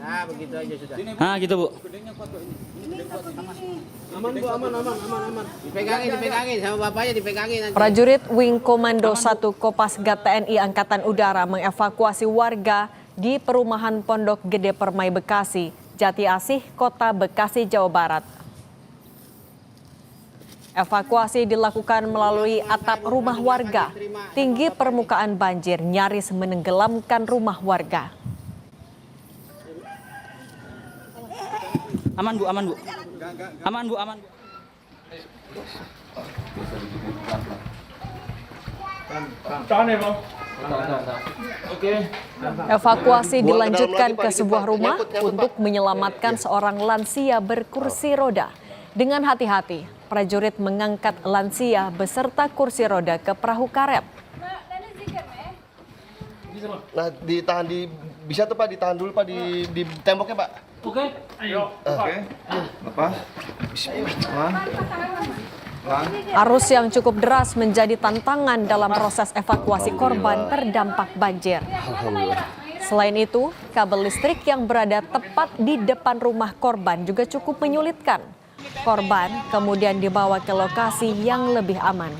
Ya, begitu aja sudah. Ah, gitu Bu. Aman Bu, aman. Dipegangin sama bapaknya dipegangin nanti. Prajurit Wing Komando 1 Kopasgat TNI Angkatan Udara mengevakuasi warga di perumahan Pondok Gede Permai Bekasi, Jati Asih, Kota Bekasi, Jawa Barat. Evakuasi dilakukan melalui atap rumah warga. Tinggi permukaan banjir nyaris menenggelamkan rumah warga. Aman Bu, aman Bu. Aman Bu, aman. Evakuasi dilanjutkan ke sebuah rumah untuk menyelamatkan seorang lansia berkursi roda. Dengan hati-hati, prajurit mengangkat lansia beserta kursi roda ke perahu karet. Nah, ditahan bisa tuh Pak, ditahan dulu Pak di temboknya Pak. Oke, ayo. Oke. Lepas. Bismillah. Arus yang cukup deras menjadi tantangan dalam proses evakuasi korban terdampak banjir. Selain itu, kabel listrik yang berada tepat di depan rumah korban juga cukup menyulitkan. Korban kemudian dibawa ke lokasi yang lebih aman.